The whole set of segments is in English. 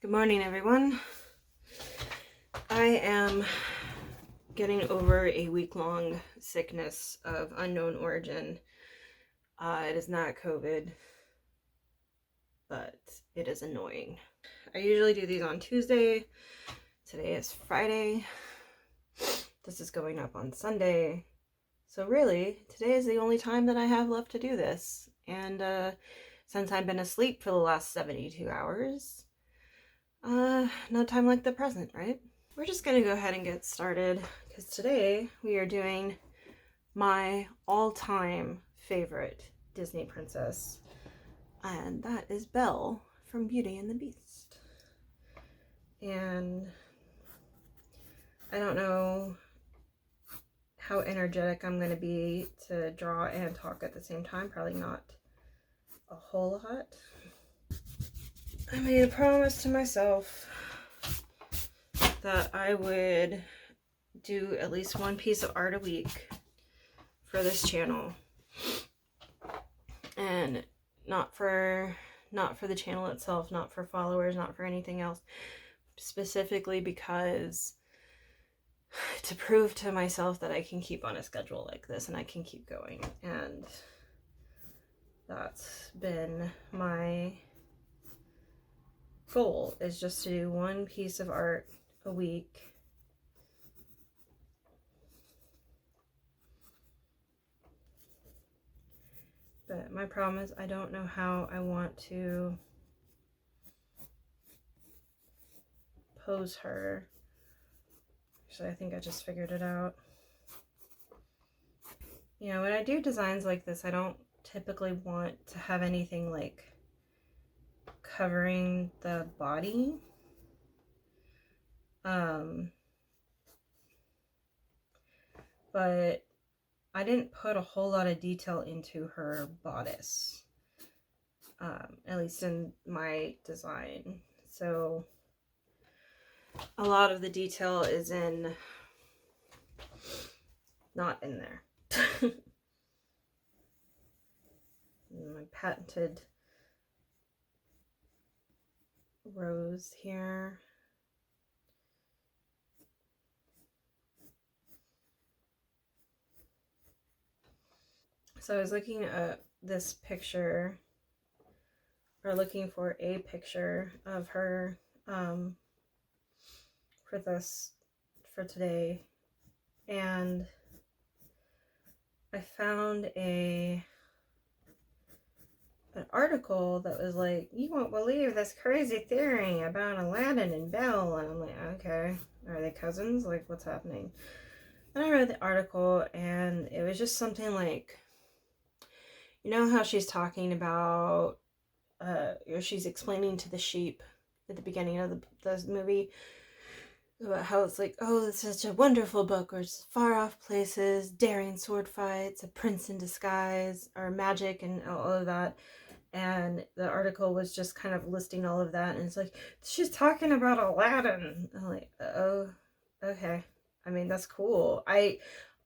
Good morning, everyone. I am getting over a week-long sickness of unknown origin. It is not COVID, but it is annoying. I usually do these on Tuesday. Today is Friday. This is going up on Sunday. So really, today is the only time that I have left to do this. And since I've been asleep for the last 72 hours, no time like the present, right? We're just gonna go ahead and get started because today we are doing my all-time favorite Disney princess, and that is Belle from Beauty and the Beast. And I don't know how energetic I'm gonna be to draw and talk at the same time. Probably not a whole lot. I made a promise to myself that I would do at least one piece of art a week for this channel, and not for the channel itself, not for followers, not for anything else, specifically because to prove to myself that I can keep on a schedule like this and I can keep going. And that's been my goal, is just to do one piece of art a week. But my problem is I don't know how I want to pose her. So I think I just figured it out. You know, when I do designs like this, I don't typically want to have anything like covering the body. But I didn't put a whole lot of detail into her bodice, at least in my design. So a lot of the detail is not in there. My patented rose here. So I was looking at this picture, or looking for a picture of her for today, and I found an article that was like, you won't believe this crazy theory about Aladdin and Belle. And I'm like, okay, are they cousins? Like, what's happening? And I read the article, and it was just something like, you know how she's talking about, or she's explaining to the sheep at the beginning of the movie about how it's like, oh, it's such a wonderful book, or it's far off places, daring sword fights, a prince in disguise, or magic, and all of that. And the article was just kind of listing all of that, and it's like, she's talking about Aladdin. I'm like, oh, okay. I mean, that's cool. I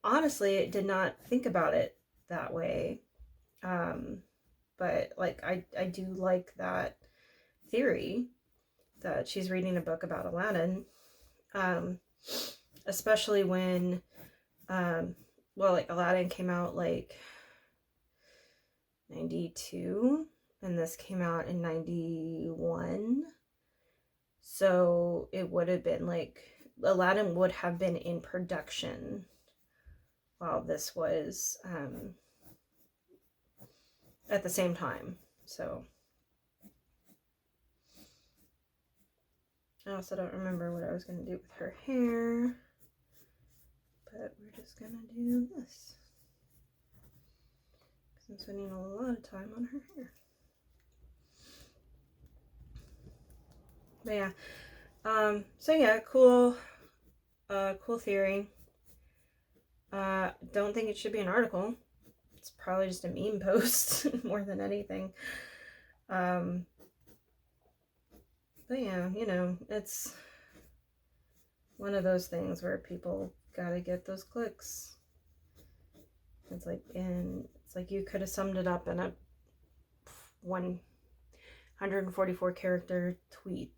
honestly did not think about it that way. But like, I do like that theory that she's reading a book about Aladdin. Especially when, well, like Aladdin came out like 92, and this came out in 91. So it would have been like, Aladdin would have been in production while this was at the same time. So I also don't remember what I was going to do with her hair, but we're just going to do this. I'm spending a lot of time on her hair. But yeah, so yeah, cool theory. Don't think it should be an article. It's probably just a meme post more than anything. But yeah, you know, it's one of those things where people gotta get those clicks. It's like you could have summed it up in a 144 character tweet.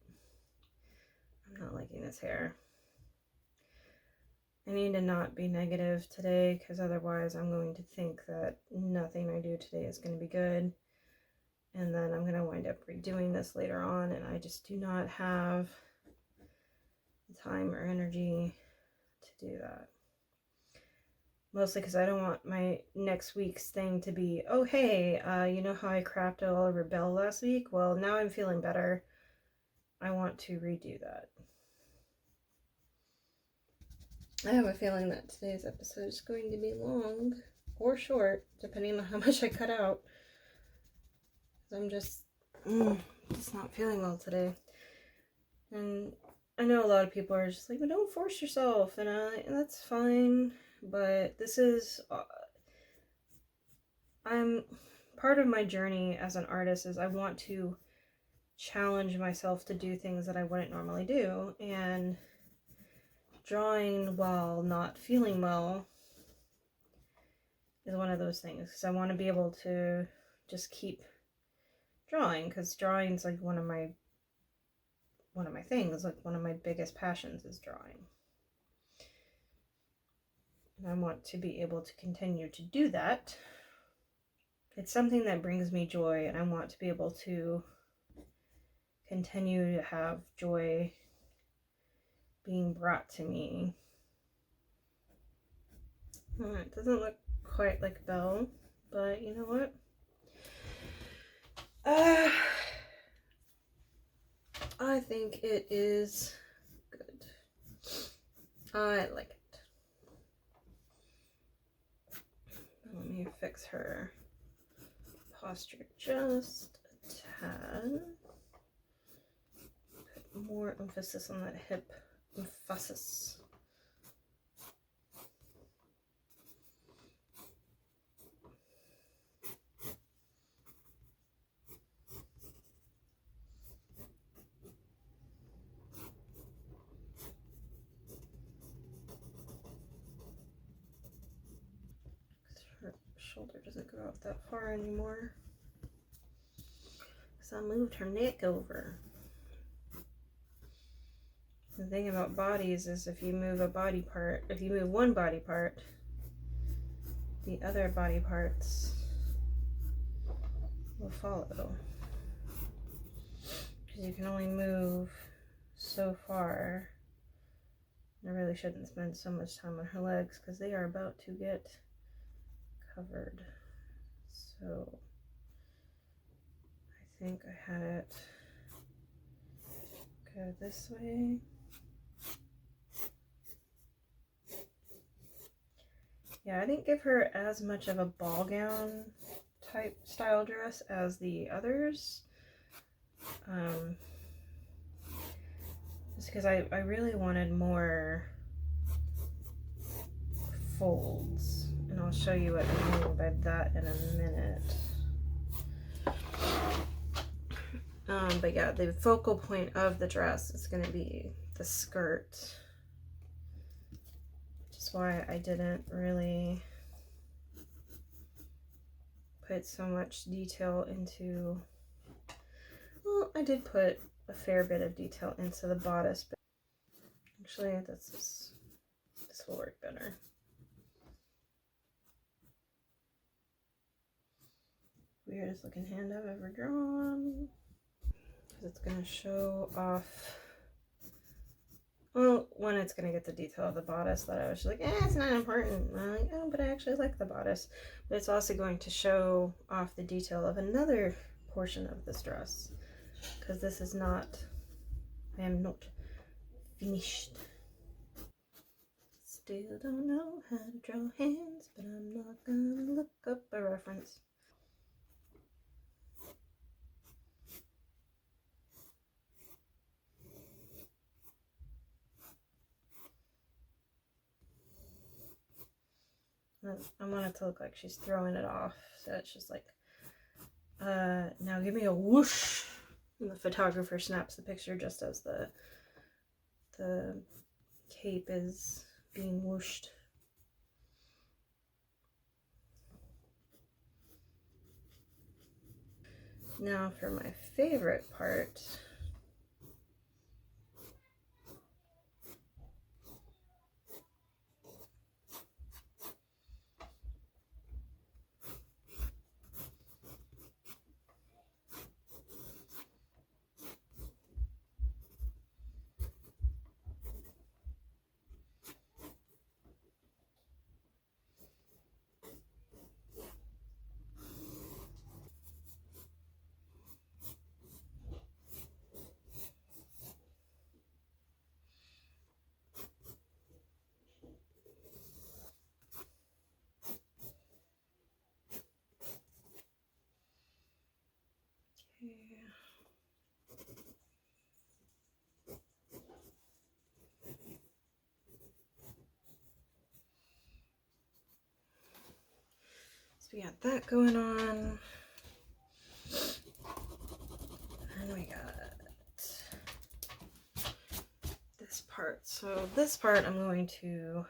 his hair. I need to not be negative today, because otherwise I'm going to think that nothing I do today is going to be good. And then I'm going to wind up redoing this later on, and I just do not have the time or energy to do that. Mostly because I don't want my next week's thing to be, oh hey, you know how I crapped all over Belle last week? Well, now I'm feeling better. I want to redo that. I have a feeling that today's episode is going to be long or short, depending on how much I cut out. I'm just not feeling well today. And I know a lot of people are just like, well, don't force yourself, and that's fine. But this is, I'm part of my journey as an artist is I want to challenge myself to do things that I wouldn't normally do, and drawing while not feeling well is one of those things, because I want to be able to just keep drawing, because drawing's like one of my things, like one of my biggest passions is drawing. And I want to be able to continue to do that. It's something that brings me joy, and I want to be able to continue to have joy being brought to me. It doesn't look quite like Belle, but you know what? I think it is good. I like it. Let me fix her posture just a tad. Put more emphasis on that hip emphasis. Her shoulder doesn't go out that far anymore, because I moved her neck over. The thing about bodies is if you move one body part, the other body parts will follow. Because you can only move so far. I really shouldn't spend so much time on her legs, because they are about to get covered. So I think I had it go this way. Yeah, I didn't give her as much of a ball gown type style dress as the others. Just because I really wanted more folds. And I'll show you what I mean by that in a minute. But yeah, the focal point of the dress is going to be the skirt. Which is why I didn't really put so much detail into... Well, I did put a fair bit of detail into the bodice, but actually this will work better. Weirdest looking hand I've ever drawn. Because it's going to show off... Well, one, it's going to get the detail of the bodice that I was just like, it's not important. And I'm like, oh, but I actually like the bodice. But it's also going to show off the detail of another portion of this dress. Because this is not... I am not finished. Still don't know how to draw hands, but I'm not going to look up a reference. I want it to look like she's throwing it off, so it's just like, now give me a whoosh, and the photographer snaps the picture just as the cape is being whooshed. Now for my favorite part, So we got that going on. And we got this part. So this part I'm going to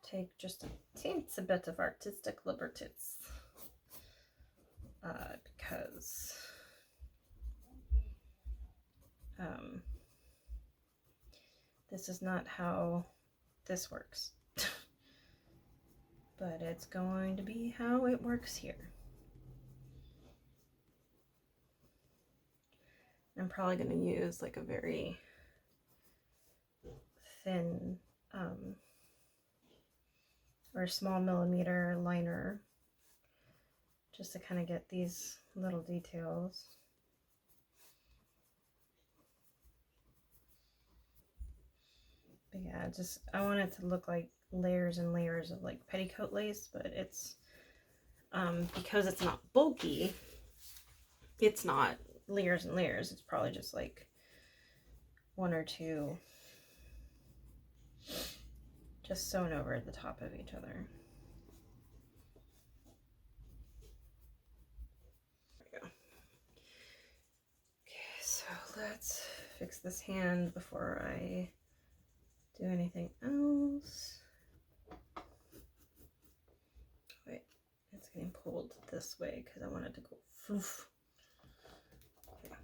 take just a teensy bit of artistic liberties. Because this is not how this works. But it's going to be how it works here. I'm probably going to use like a very thin or small millimeter liner just to kind of get these little details. But yeah, I want it to look like layers and layers of like petticoat lace, but it's because it's not bulky, it's not layers and layers. It's probably just like one or two just sewn over the top of each other. There we go. Okay, so let's fix this hand before I do anything else. Wait, it's getting pulled this way because I want it to go foof. Okay.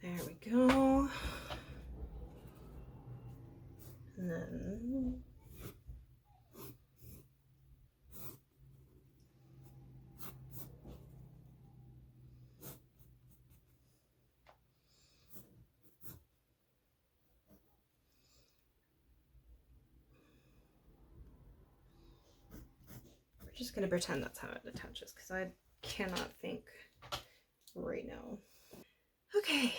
There we go. And then we're just going to pretend that's how it attaches because I cannot think right now. Okay.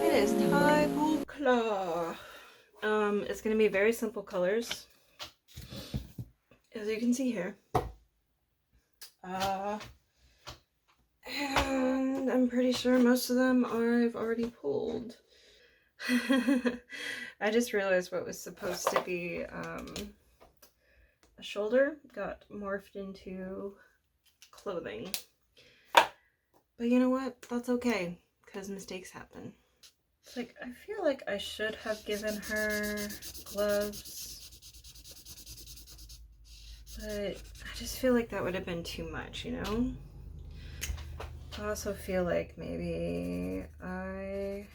It is Table Claw. It's going to be very simple colors, as you can see here. And I'm pretty sure most of them I've already pulled. I just realized what was supposed to be a shoulder got morphed into clothing. But you know what? That's okay, because mistakes happen. It's like, I feel like I should have given her gloves, but I just feel like that would have been too much, you know? I also feel like maybe I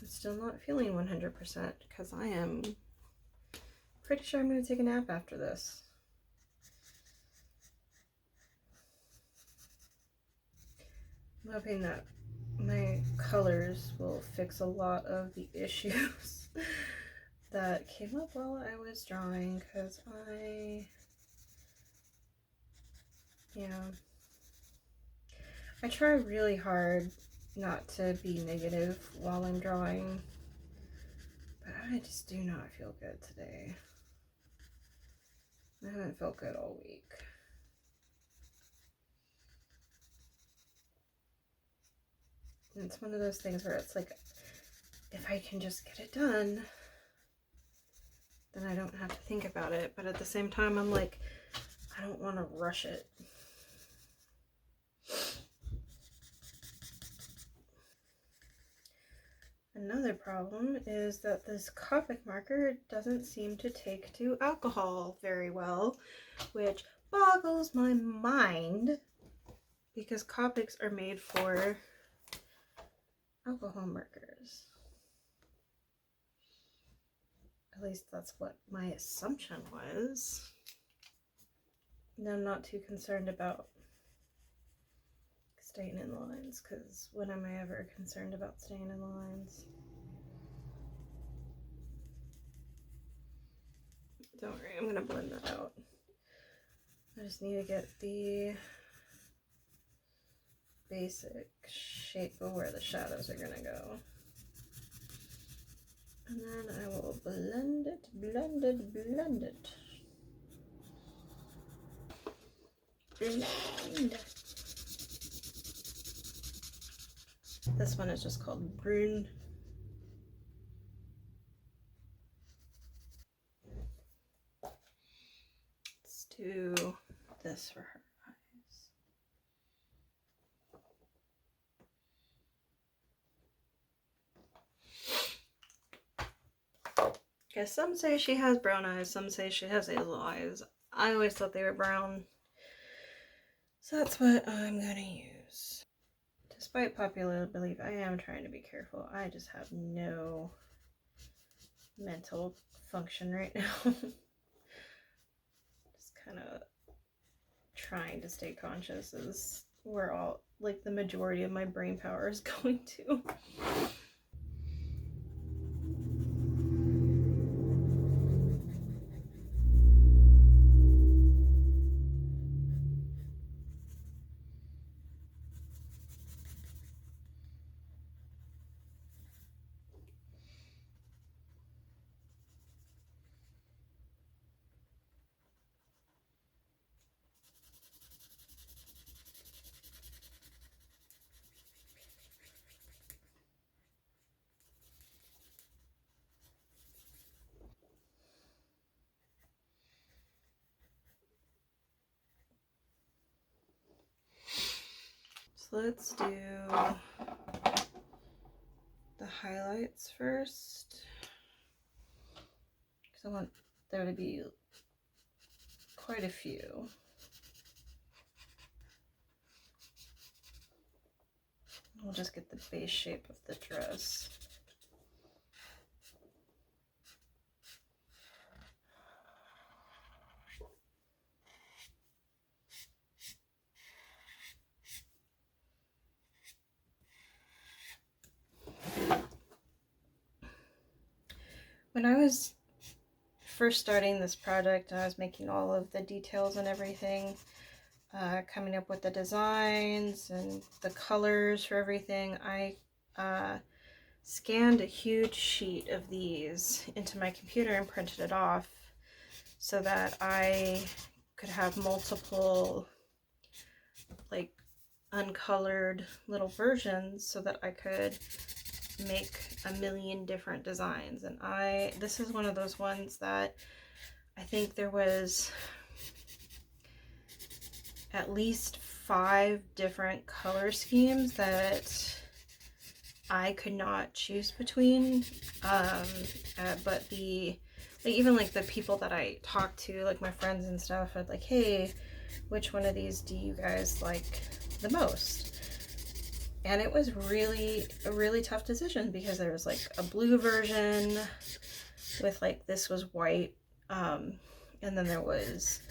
am still not feeling 100% because I am pretty sure I'm going to take a nap after this. I'm hoping that my colors will fix a lot of the issues that came up while I was drawing, because I try really hard not to be negative while I'm drawing, but I just do not feel good today. I haven't felt good all week. And it's one of those things where it's like, if I can just get it done, then I don't have to think about it. But at the same time, I'm like, I don't want to rush it. Another problem is that this Copic marker doesn't seem to take to alcohol very well, which boggles my mind because Copics are made for alcohol markers. At least that's what my assumption was. And I'm not too concerned about staying in lines, because when am I ever concerned about staying in lines? Don't worry, I'm gonna blend that out. I just need to get the basic shape of where the shadows are gonna go. And then I will blend it, blend it, blend it. Blend. This one is just called Brune. Let's do this for her eyes. Okay, some say she has brown eyes, some say she has hazel eyes. I always thought they were brown, so that's what I'm gonna use. Despite popular belief, I am trying to be careful. I just have no mental function right now. Just kind of trying to stay conscious as where all, like, the majority of my brain power is going to. So let's do the highlights first, because I want there to be quite a few. We'll just get the base shape of the dress. When I was first starting this project, I was making all of the details and everything, coming up with the designs and the colors for everything. I scanned a huge sheet of these into my computer and printed it off so that I could have multiple, like, uncolored little versions so that I could make a million different designs. And this is one of those ones that I think there was at least 5 different color schemes that I could not choose between. But even like the people that I talked to, like my friends and stuff, I'd like, hey, which one of these do you guys like the most? And it was really a really tough decision because there was like a blue version with, like, this was white, and then there was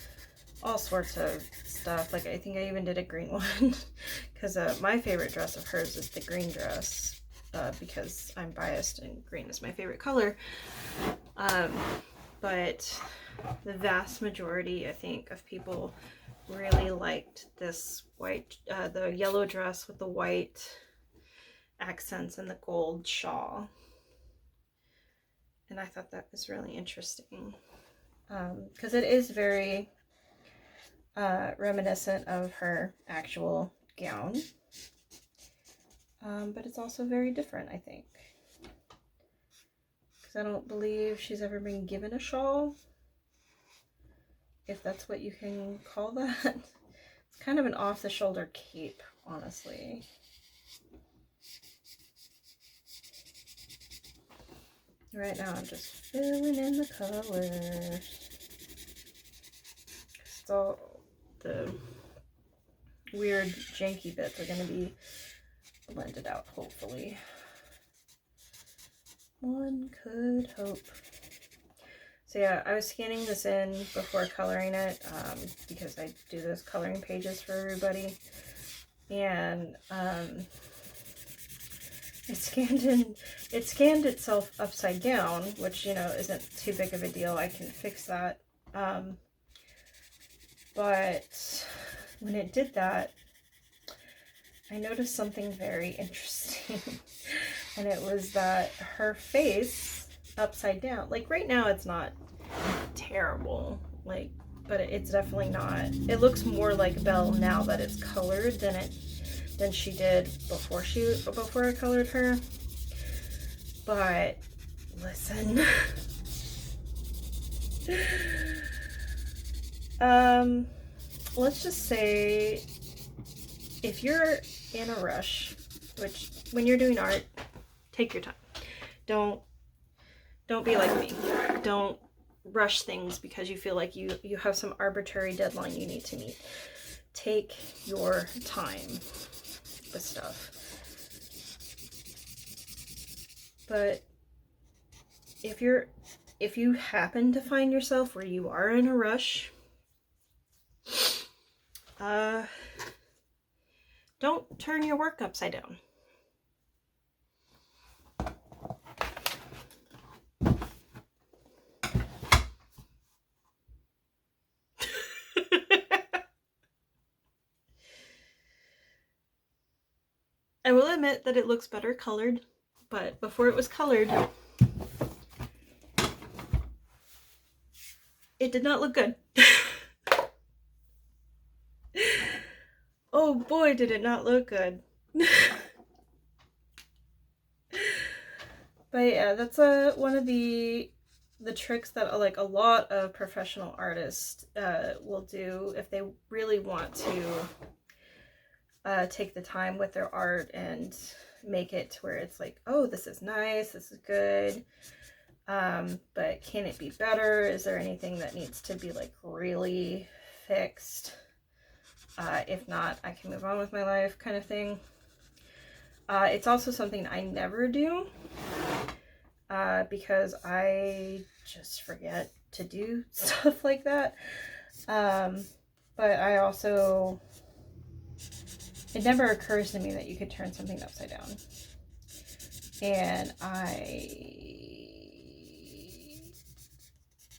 all sorts of stuff. Like, I think I even did a green one because my favorite dress of hers is the green dress, because I'm biased and green is my favorite color. But the vast majority, I think, of people really liked this white, the yellow dress with the white accents and the gold shawl. And I thought that was really interesting, because it is very reminiscent of her actual gown, but it's also very different, I think, because I don't believe she's ever been given a shawl, if that's what you can call that. It's kind of an off-the-shoulder cape, honestly. Right now I'm just filling in the colors. So the weird janky bits are going to be blended out, hopefully. One could hope. So yeah, I was scanning this in before coloring it, because I do those coloring pages for everybody. And it scanned itself upside down, which, you know, isn't too big of a deal. I can fix that. But when it did that, I noticed something very interesting. And it was that her face upside down, like right now it's not terrible, like, but it's definitely not. It looks more like Belle now that it's colored than it than she did before I colored her. But listen. Let's just say if you're in a rush, which when you're doing art, take your time. Don't be like me. Don't rush things because you feel like you have some arbitrary deadline you need to meet. Take your time with stuff. But if you happen to find yourself where you are in a rush, don't turn your work upside down. I will admit that it looks better colored, but before it was colored, it did not look good. Oh boy, did it not look good. But yeah, that's one of the tricks that like a lot of professional artists will do if they really want to take the time with their art and make it to where it's like, oh, this is nice, this is good, but can it be better? Is there anything that needs to be like really fixed? If not, I can move on with my life, kind of thing. It's also something I never do because I just forget to do stuff like that. But I also, it never occurs to me that you could turn something upside down. And I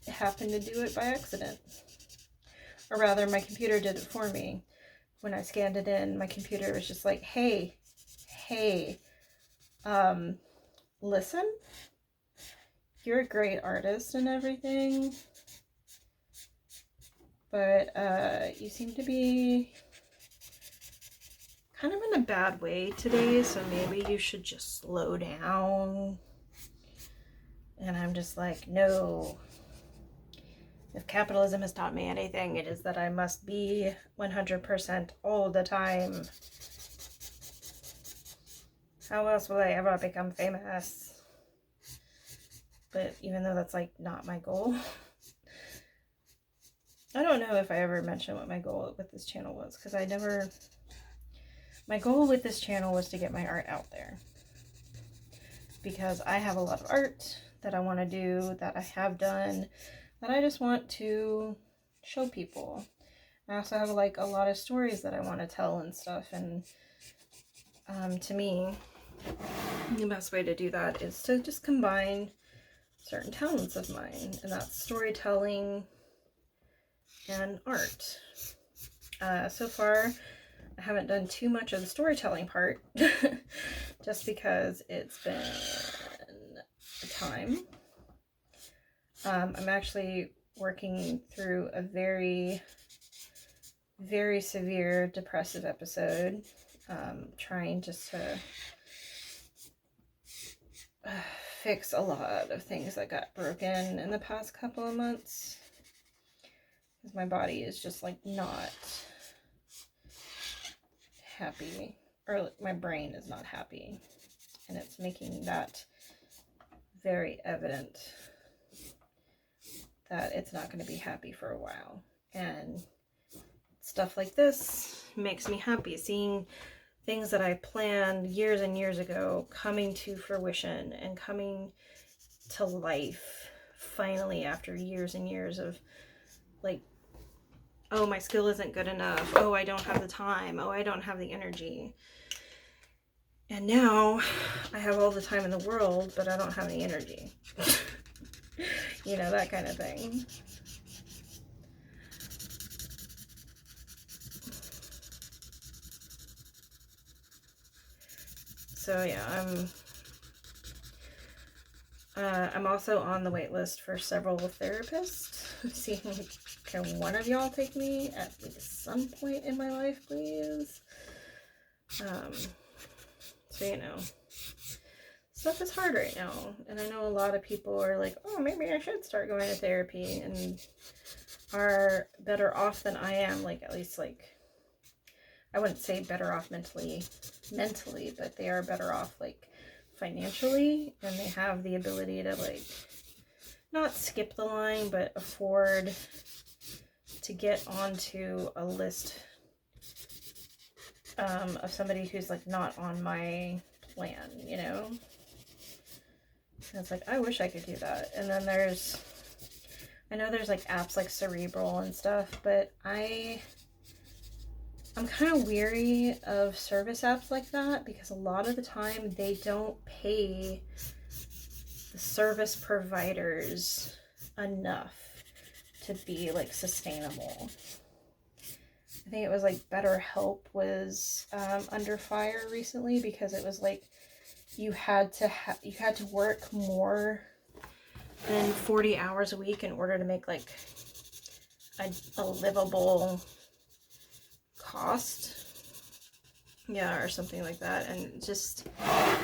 happened to do it by accident. Or rather, my computer did it for me. When I scanned it in, my computer was just like, hey, listen, you're a great artist and everything, but you seem to be kind of in a bad way today, so maybe you should just slow down. And I'm just like, no. If capitalism has taught me anything, it is that I must be 100% all the time. How else will I ever become famous? But even though that's like not my goal. I don't know if I ever mentioned what my goal with this channel was, because my goal with this channel was to get my art out there. Because I have a lot of art that I want to do, that I have done, that I just want to show people. I also have like a lot of stories that I want to tell and stuff, and to me, the best way to do that is to just combine certain talents of mine, and that's storytelling and art. So far, I haven't done too much of the storytelling part, just because it's been a time. I'm actually working through a very, very severe depressive episode, trying just to fix a lot of things that got broken in the past couple of months, because my body is just like not happy, or my brain is not happy, and it's making that very evident that it's not going to be happy for a while. And stuff like this makes me happy, seeing things that I planned years and years ago coming to fruition and coming to life finally, after years and years of like, oh, my skill isn't good enough, oh, I don't have the time, oh, I don't have the energy. And now I have all the time in the world, but I don't have any energy. You know, that kind of thing. So yeah, I'm also on the wait list for several therapists. Seeing, can one of y'all take me at least some point in my life, please? So, you know, stuff is hard right now. And I know a lot of people are like, oh, maybe I should start going to therapy, and are better off than I am. Like, at least, like, I wouldn't say better off mentally, but they are better off, like, financially, and they have the ability to, like, not skip the line, but afford to get onto a list of somebody who's, like, not on my plan, you know? And it's like, I wish I could do that. And then I know there's, like, apps like Cerebral and stuff, but I'm kind of weary of service apps like that, because a lot of the time they don't pay the service providers enough to be, like, sustainable. I think it was like BetterHelp was under fire recently, because it was like you had to work more than 40 hours a week in order to make, like, a livable cost. Yeah, or something like that. And just, I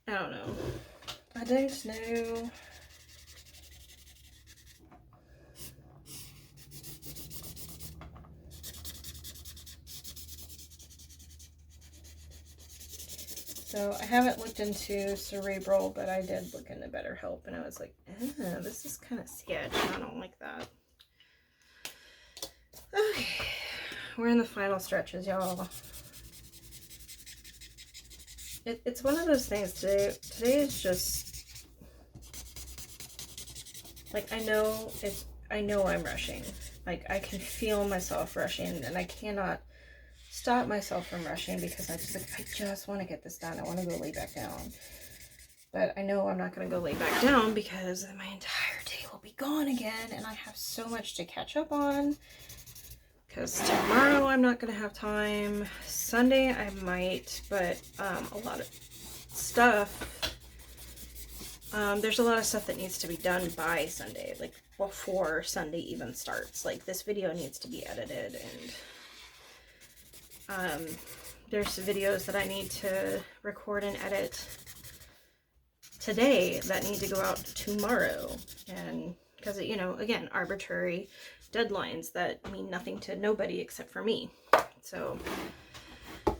don't know. I don't know. So I haven't looked into Cerebral, but I did look into BetterHelp, and I was like, this is kind of sketch. I don't like that. Okay, we're in the final stretches, y'all. It's one of those things today. Today is just like, I know I'm rushing. Like, I can feel myself rushing, and I cannot stop myself from rushing, because I just want to get this done. I want to go lay back down. But I know I'm not going to go lay back down, because my entire day will be gone again, and I have so much to catch up on. Because tomorrow I'm not going to have time. Sunday I might, but a lot of stuff. There's a lot of stuff that needs to be done by Sunday, like before Sunday even starts. Like, this video needs to be edited, and there's videos that I need to record and edit today that need to go out tomorrow. And because, you know, again, arbitrary deadlines that mean nothing to nobody except for me. So, I'm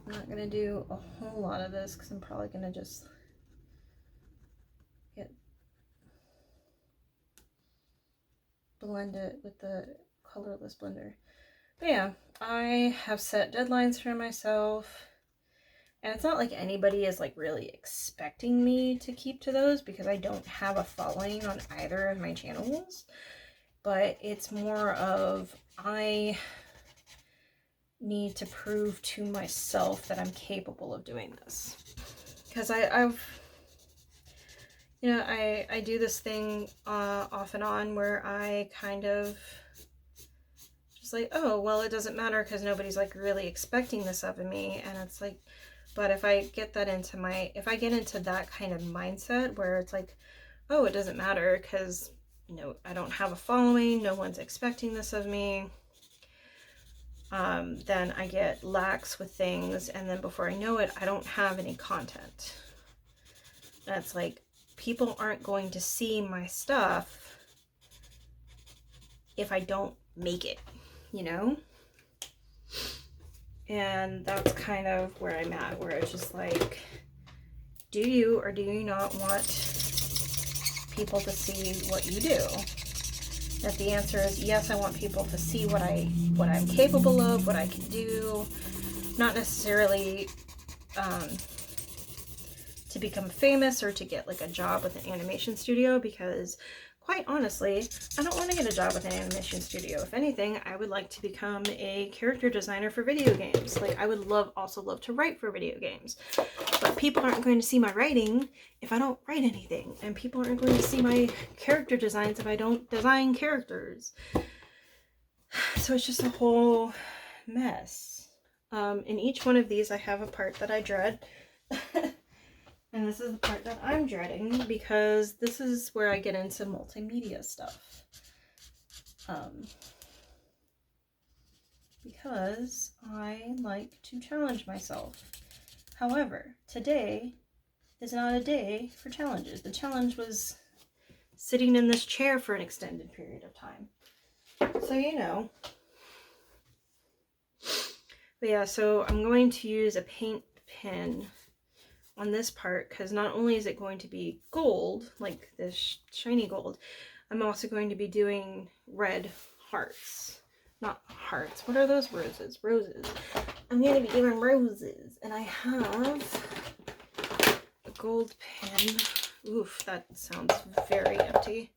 not going to do a whole lot of this, because I'm probably going to just blend it with the colorless blender. But yeah, I have set deadlines for myself, and it's not like anybody is, like, really expecting me to keep to those, because I don't have a following on either of my channels. But it's more of, I need to prove to myself that I'm capable of doing this. Because I've, you know, I do this thing off and on, where I kind of just like, oh, well, it doesn't matter, because nobody's, like, really expecting this of me. And it's like, but if I get that if I get into that kind of mindset, where it's like, oh, it doesn't matter, because, you know, I don't have a following, no one's expecting this of me, then I get lax with things, and then before I know it, I don't have any content. And it's like, people aren't going to see my stuff if I don't make it, you know? And that's kind of where I'm at, where it's just like, do you or do you not want people to see what you do? That the answer is yes, I want people to see what I'm capable of, what I can do. Not necessarily to become famous or to get, like, a job with an animation studio, because quite honestly, I don't want to get a job with an animation studio. If anything, I would like to become a character designer for video games. Like, I would also love to write for video games. But people aren't going to see my writing if I don't write anything. And people aren't going to see my character designs if I don't design characters. So it's just a whole mess. In each one of these, I have a part that I dread. And this is the part that I'm dreading, because this is where I get into multimedia stuff. because I like to challenge myself. However, today is not a day for challenges. The challenge was sitting in this chair for an extended period of time. So, you know. But yeah, so I'm going to use a paint pen on this part because not only is it going to be gold, like this shiny gold, I'm also going to be doing red hearts. Not hearts. What are those? Roses. Roses. I'm going to be doing roses. And I have a gold pen. Oof, that sounds very empty.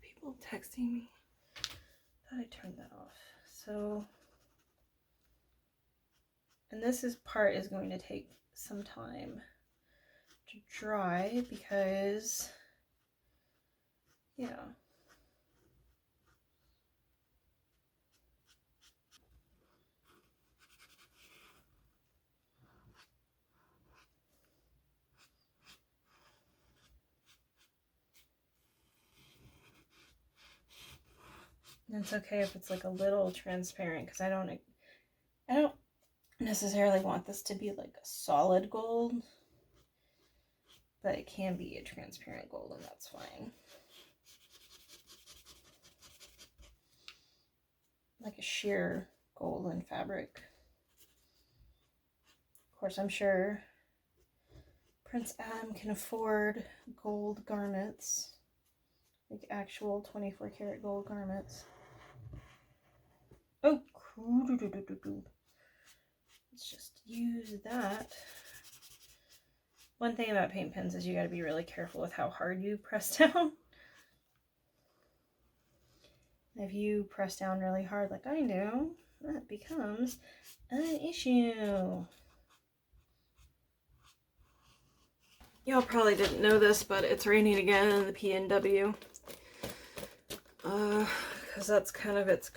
People texting me. Thought I turned that off. So, and this part is going to take some time to dry because, yeah. And it's okay if it's like a little transparent because I don't necessarily want this to be like a solid gold, but it can be a transparent gold and that's fine. Like a sheer golden fabric. Of course, I'm sure Prince Adam can afford gold garments, like actual 24 karat gold garments. Oh, let's just use that. One thing about paint pens is you got to be really careful with how hard you press down. If you press down really hard like I do, that becomes an issue. Y'all probably didn't know this, but it's raining again in the PNW. Because that's kind of its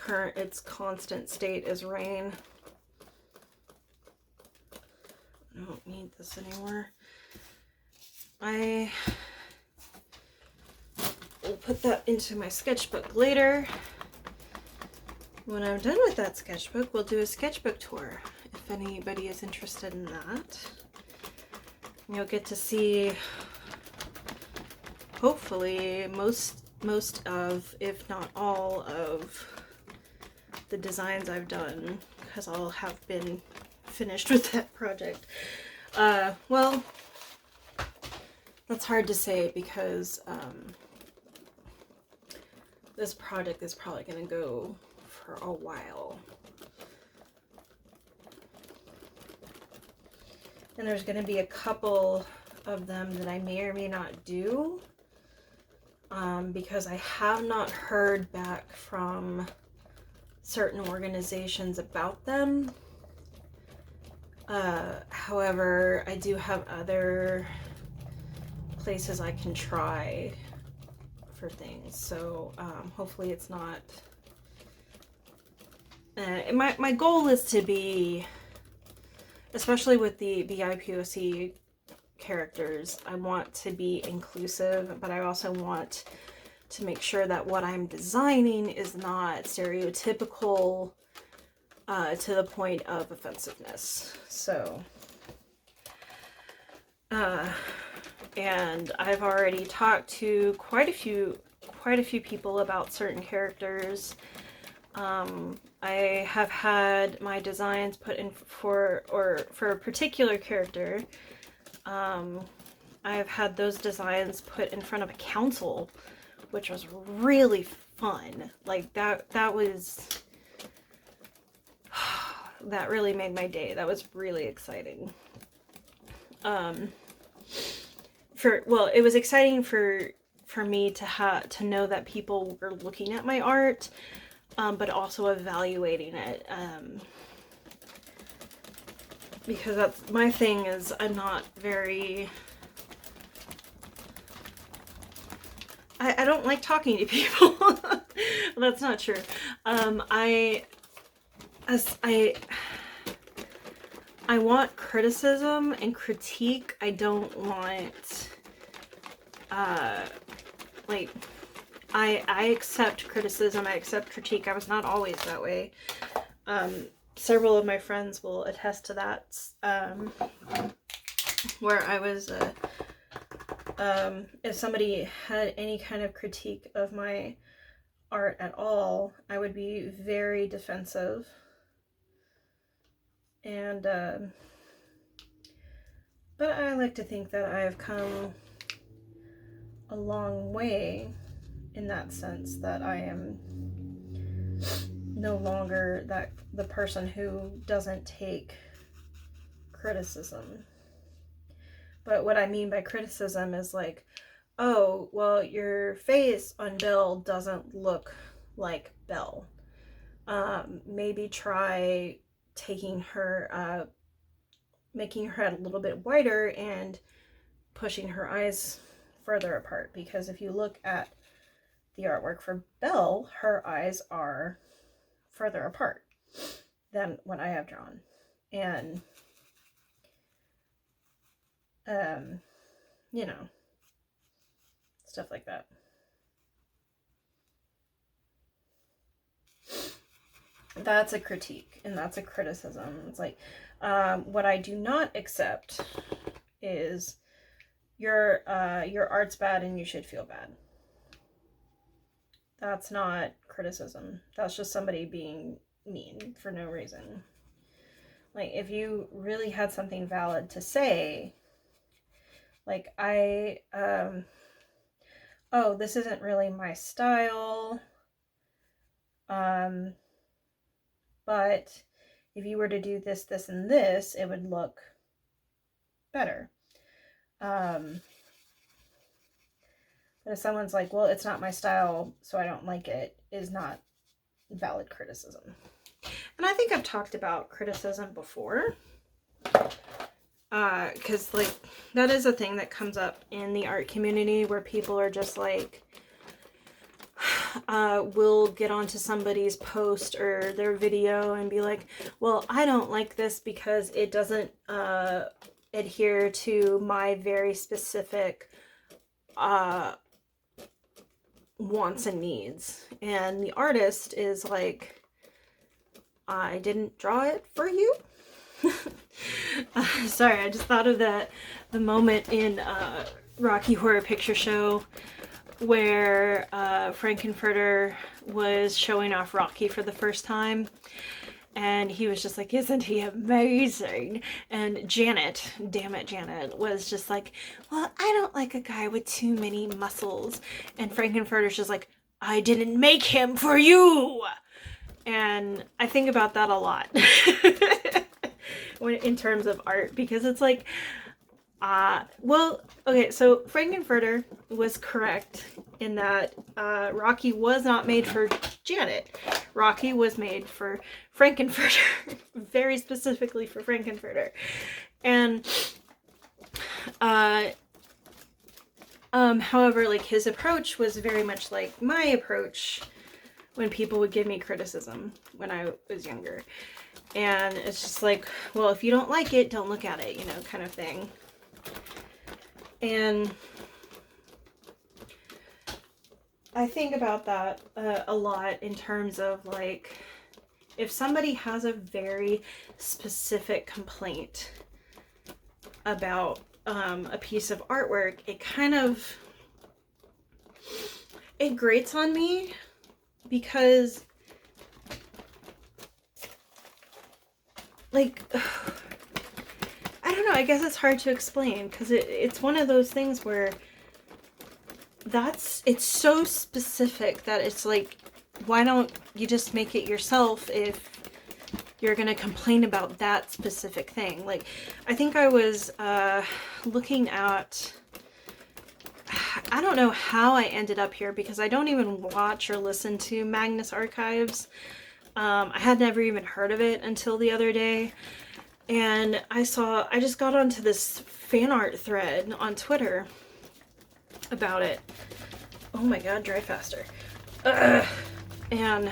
constant state is rain. I don't need this anymore. I will put that into my sketchbook later. When I'm done with that sketchbook, we'll do a sketchbook tour if anybody is interested in that. You'll get to see, hopefully, most of, if not all of, the designs I've done, because I'll have been finished with that project. Well, that's hard to say because this project is probably going to go for a while. And there's going to be a couple of them that I may or may not do because I have not heard back from certain organizations about them. However, I do have other places I can try for things, so hopefully it's not... my goal is to be, especially with the BIPOC characters, I want to be inclusive, but I also want to make sure that what I'm designing is not stereotypical to the point of offensiveness. So, and I've already talked to quite a few people about certain characters. I have had my designs put in for a particular character. I've had those designs put in front of a council, which was really fun. Like that was that really made my day. That was really exciting. It was exciting for me to know that people were looking at my art, but also evaluating it. Because that's my thing is I'm not very... I don't like talking to people. Well, that's not true. I want criticism and critique. I don't want, I accept criticism, I accept critique. I was not always that way. Several of my friends will attest to that, where I was, if somebody had any kind of critique of my art at all, I would be very defensive. And, but I like to think that I have come a long way in that sense, that I am no longer the person who doesn't take criticism. But what I mean by criticism is like, oh, well, your face on Belle doesn't look like Belle. Maybe try taking her, making her head a little bit wider and pushing her eyes further apart. Because if you look at the artwork for Belle, her eyes are further apart than what I have drawn. And, you know, stuff like that. That's a critique and that's a criticism. It's like, what I do not accept is your art's bad and you should feel bad. That's not criticism. That's just somebody being mean for no reason. Like, if you really had something valid to say, like, oh, this isn't really my style, but if you were to do this, this, and this, it would look better. But if someone's like, well, it's not my style, so I don't like it, is not valid criticism. And I think I've talked about criticism before. Because, like, that is a thing that comes up in the art community where people are just like, will get onto somebody's post or their video and be like, well, I don't like this because it doesn't adhere to my very specific wants and needs. And the artist is like, I didn't draw it for you. Sorry, I just thought of the moment in Rocky Horror Picture Show where Frankenfurter was showing off Rocky for the first time, and he was just like, isn't he amazing? And Janet, damn it, Janet, was just like, well, I don't like a guy with too many muscles. And Frankenfurter's just like, I didn't make him for you. And I think about that a lot in terms of art, because it's like, well, okay, so Frankenfurter was correct in that Rocky was not made for Janet. Rocky was made for Frankenfurter, very specifically for Frankenfurter. And however, like, his approach was very much like my approach when people would give me criticism when I was younger. And it's just like, well, if you don't like it, don't look at it, you know, kind of thing. And I think about that a lot in terms of, like, if somebody has a very specific complaint about a piece of artwork, it grates on me, because, like, I don't know, I guess it's hard to explain, because it's one of those things where it's so specific that it's like, why don't you just make it yourself if you're gonna complain about that specific thing? Like, I think I was looking at, I don't know how I ended up here, because I don't even watch or listen to Magnus Archives. I had never even heard of it until the other day. And I just got onto this fan art thread on Twitter about it. Oh my god, dry faster. And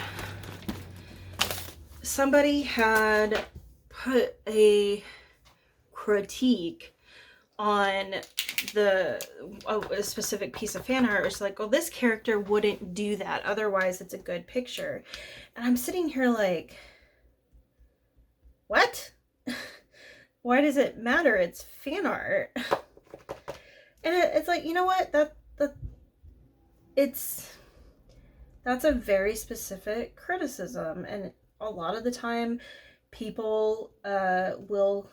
somebody had put a critique on a specific piece of fan art. It's like, well, this character wouldn't do that, otherwise it's a good picture. And I'm sitting here like, what? Why does it matter? It's fan art. And it's like, you know what? That's a very specific criticism, and a lot of the time people will,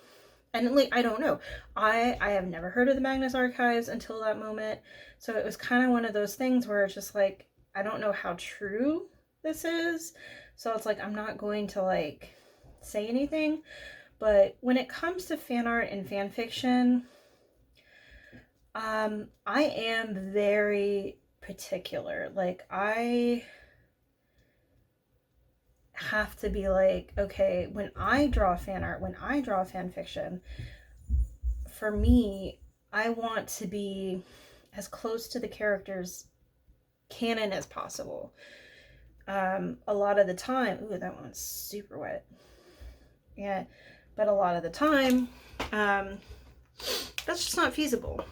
and like, I don't know, I have never heard of the Magnus Archives until that moment, so it was kind of one of those things where it's just like, I don't know how true this is, so it's like, I'm not going to like say anything. But when it comes to fan art and fan fiction, I am very particular. Like, I have to be like, okay, when I draw fan art, when I draw fan fiction, for me, I want to be as close to the character's canon as possible. A lot of the time, ooh, that one's super wet. Yeah, but a lot of the time, that's just not feasible.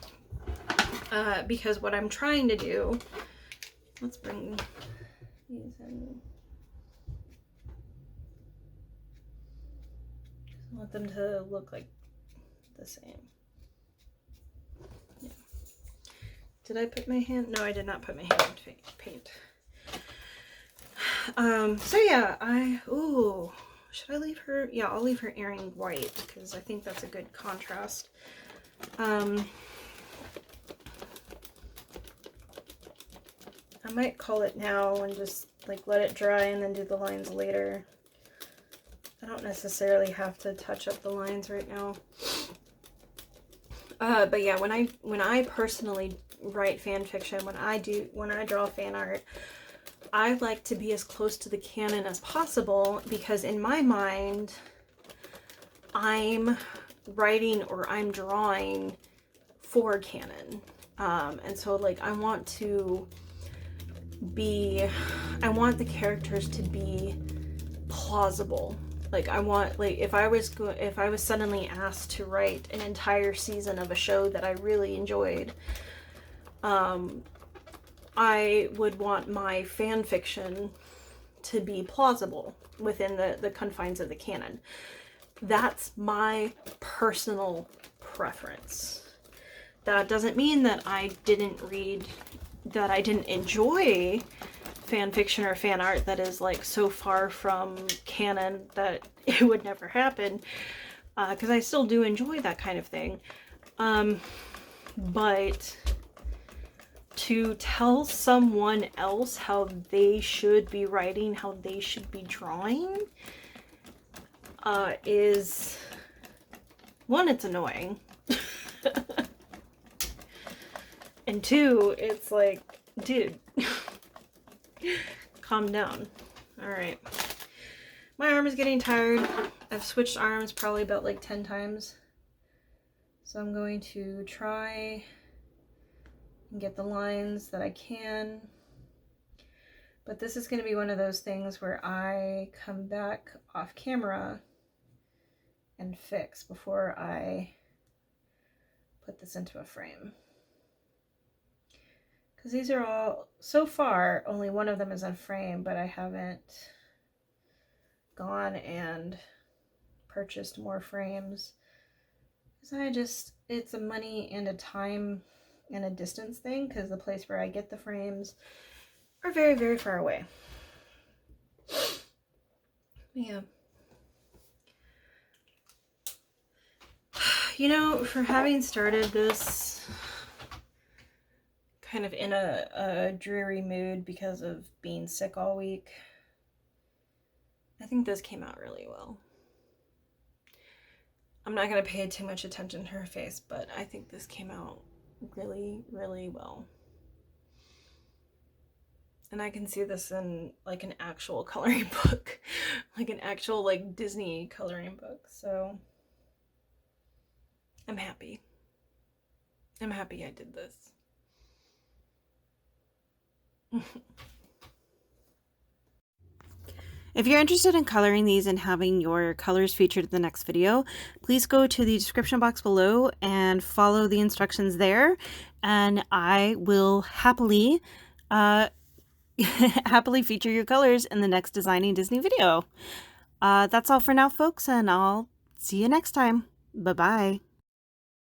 Because what I'm trying to do, let's bring these in. I want them to look like the same. Yeah. Did I put my hand? No, I did not put my hand in paint. So yeah, ooh, should I leave her? Yeah, I'll leave her earring white because I think that's a good contrast. I might call it now and just like let it dry and then do the lines later. I don't necessarily have to touch up the lines right now. But yeah, when I personally write fan fiction, when I draw fan art, I like to be as close to the canon as possible, because in my mind, I'm writing or I'm drawing for canon. And so like, I want the characters to be plausible. Like, I want, like, if I was suddenly asked to write an entire season of a show that I really enjoyed, I would want my fan fiction to be plausible within the confines of the canon. That's my personal preference. That doesn't mean that I didn't enjoy fan fiction or fan art that is like so far from canon that it would never happen, because I still do enjoy that kind of thing. But to tell someone else how they should be writing, how they should be drawing, is, one, it's annoying. And two, it's like, dude, calm down. Alright. My arm is getting tired. I've switched arms probably about like 10 times. So I'm going to try and get the lines that I can. But this is going to be one of those things where I come back off camera and fix before I put this into a frame. Because these are all, so far, only one of them is on frame, but I haven't gone and purchased more frames. Because it's a money and a time and a distance thing, because the place where I get the frames are very, very far away. Yeah. You know, for having started this kind of in a dreary mood because of being sick all week, I think this came out really well. I'm not going to pay too much attention to her face, but I think this came out really, really well. And I can see this in like an actual coloring book, like an actual like Disney coloring book. So I'm happy. I'm happy I did this. If you're interested in coloring these and having your colors featured in the next video, please go to the description box below and follow the instructions there, and I will happily happily feature your colors in the next Designing Disney video. That's all for now, folks, and I'll see you next time. Bye-bye.